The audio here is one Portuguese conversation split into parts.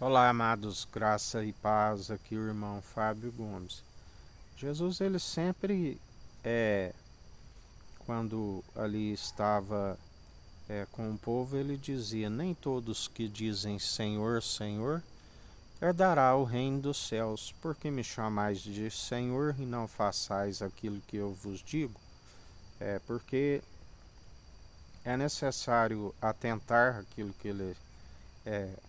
Olá, amados, graça e paz, aqui o irmão Fábio Gomes. Jesus, ele sempre, quando ali estava com o povo, ele dizia: Nem todos que dizem Senhor, Senhor, herdará o reino dos céus. Por que me chamais de Senhor e não façais aquilo que eu vos digo? Porque é necessário atentar aquilo que ele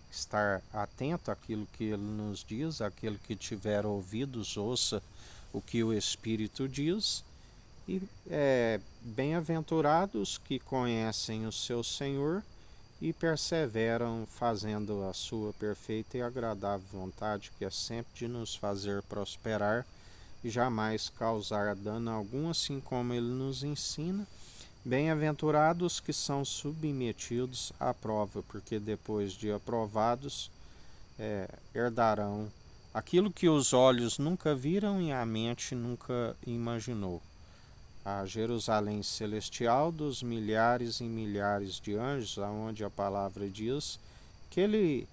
estar atento àquilo que ele nos diz, aquele que tiver ouvidos, ouça o que o Espírito diz, e bem-aventurados que conhecem o seu Senhor e perseveram fazendo a sua perfeita e agradável vontade, que é sempre de nos fazer prosperar e jamais causar dano algum, assim como ele nos ensina. Bem-aventurados que são submetidos à prova, porque depois de aprovados, herdarão aquilo que os olhos nunca viram e a mente nunca imaginou. A Jerusalém celestial dos milhares e milhares de anjos, aonde a palavra diz que ele,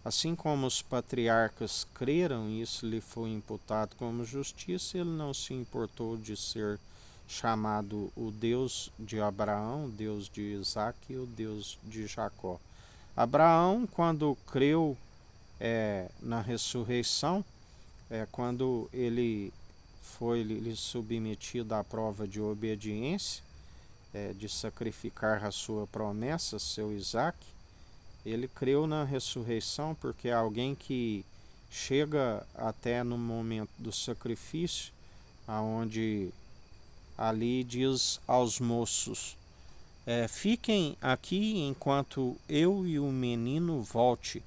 assim como os patriarcas creram, isso lhe foi imputado como justiça, ele não se importou de ser chamado o Deus de Abraão, o Deus de Isaac e o Deus de Jacó. Abraão, quando creu na ressurreição, quando ele foi lhe submetido à prova de obediência, de sacrificar a sua promessa, seu Isaac, ele creu na ressurreição porque é alguém que chega até no momento do sacrifício, aonde ali diz aos moços: fiquem aqui enquanto eu e o menino volte.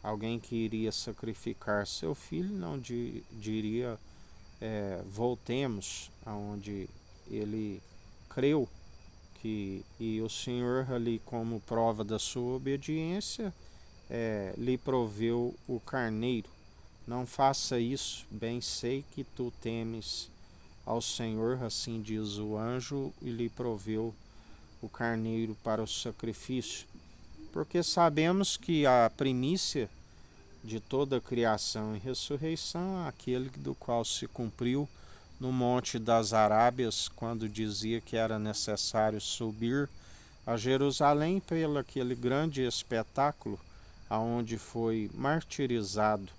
Alguém que iria sacrificar seu filho não diria voltemos, aonde ele creu e o Senhor ali, como prova da sua obediência, lhe proveu o carneiro. Não faça isso, bem sei que tu temes ao Senhor, assim diz o anjo, e lhe proveu o carneiro para o sacrifício. Porque sabemos que a primícia de toda a criação e ressurreição é aquele do qual se cumpriu no Monte das Arábias, quando dizia que era necessário subir a Jerusalém pelo aquele grande espetáculo aonde foi martirizado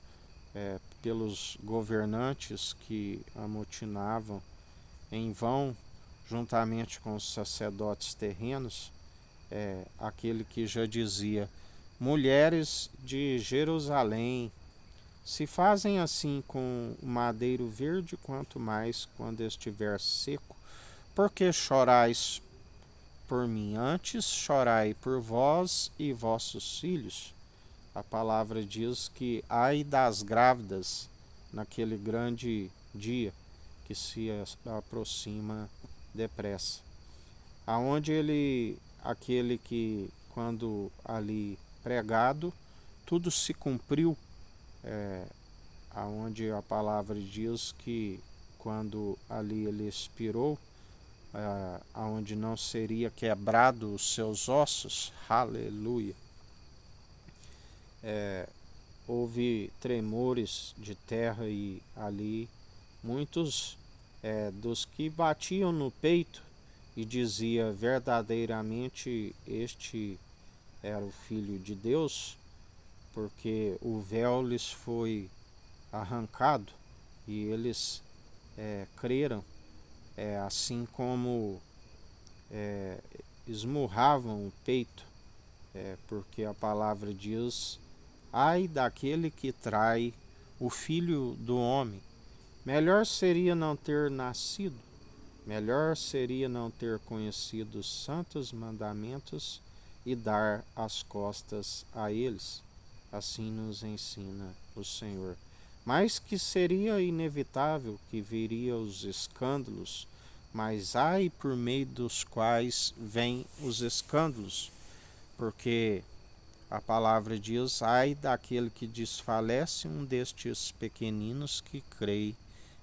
pelos governantes que amotinavam em vão, juntamente com os sacerdotes terrenos, aquele que já dizia: mulheres de Jerusalém, se fazem assim com o madeiro verde, quanto mais quando estiver seco, porque chorais por mim? Antes chorai por vós e vossos filhos. A palavra diz que ai das grávidas naquele grande dia que se aproxima depressa. Aonde ele, aquele que quando ali pregado, tudo se cumpriu, aonde a palavra diz que quando ali ele expirou, aonde não seria quebrado os seus ossos, aleluia. Houve tremores de terra e ali muitos dos que batiam no peito e dizia verdadeiramente este era o Filho de Deus, porque o véu lhes foi arrancado e eles creram, assim como esmurravam o peito, porque a palavra diz: ai daquele que trai o Filho do Homem. Melhor seria não ter nascido, melhor seria não ter conhecido os santos mandamentos e dar as costas a eles. Assim nos ensina o Senhor. Mas que seria inevitável que viria os escândalos, mas ai por meio dos quais vêm os escândalos, porque a palavra diz: ai daquele que desfalece um destes pequeninos que crê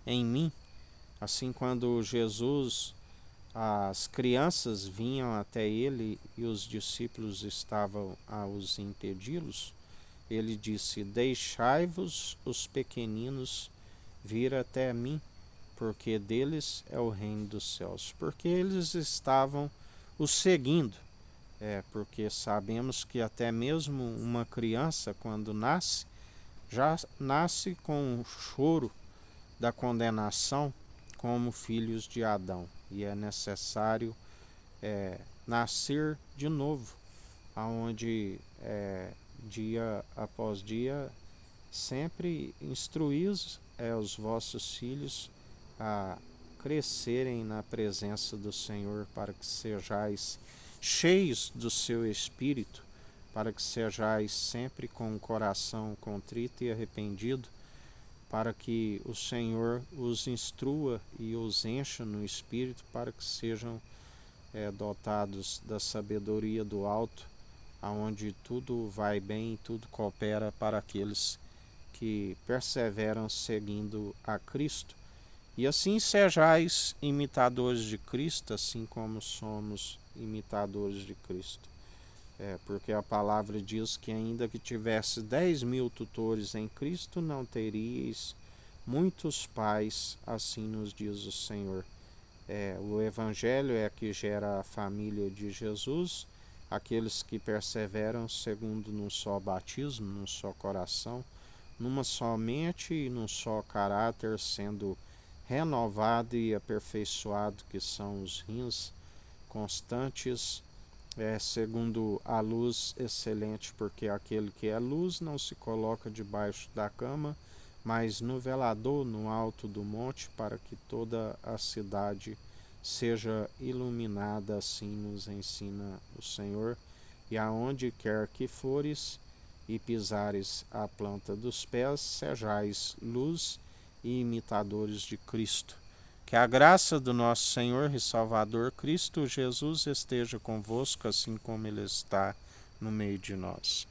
em mim. Assim, quando Jesus, as crianças vinham até ele e os discípulos estavam a os impedi-los, ele disse: deixai-vos os pequeninos vir até mim, porque deles é o reino dos céus. Porque eles estavam o seguindo. Porque sabemos que até mesmo uma criança, quando nasce, já nasce com o choro da condenação como filhos de Adão. E é necessário nascer de novo, aonde dia após dia sempre instruís os vossos filhos a crescerem na presença do Senhor, para que sejais cheios do seu Espírito, para que sejais sempre com o coração contrito e arrependido, para que o Senhor os instrua e os encha no Espírito, para que sejam dotados da sabedoria do alto, aonde tudo vai bem e tudo coopera para aqueles que perseveram seguindo a Cristo. E assim sejais imitadores de Cristo, assim como somos imitadores de Cristo. Porque a palavra diz que ainda que tivesse 10.000 tutores em Cristo, não teríeis muitos pais, assim nos diz o Senhor. O Evangelho é que gera a família de Jesus, aqueles que perseveram segundo num só batismo, num só coração, numa só mente e num só caráter, sendo renovado e aperfeiçoado, que são os rins constantes, segundo a luz excelente, porque aquele que é luz não se coloca debaixo da cama, mas no velador, no alto do monte, para que toda a cidade seja iluminada, assim nos ensina o Senhor. E aonde quer que fores e pisares a planta dos pés, sejais luz e imitadores de Cristo. Que a graça do nosso Senhor e Salvador Cristo Jesus esteja convosco, assim como Ele está no meio de nós.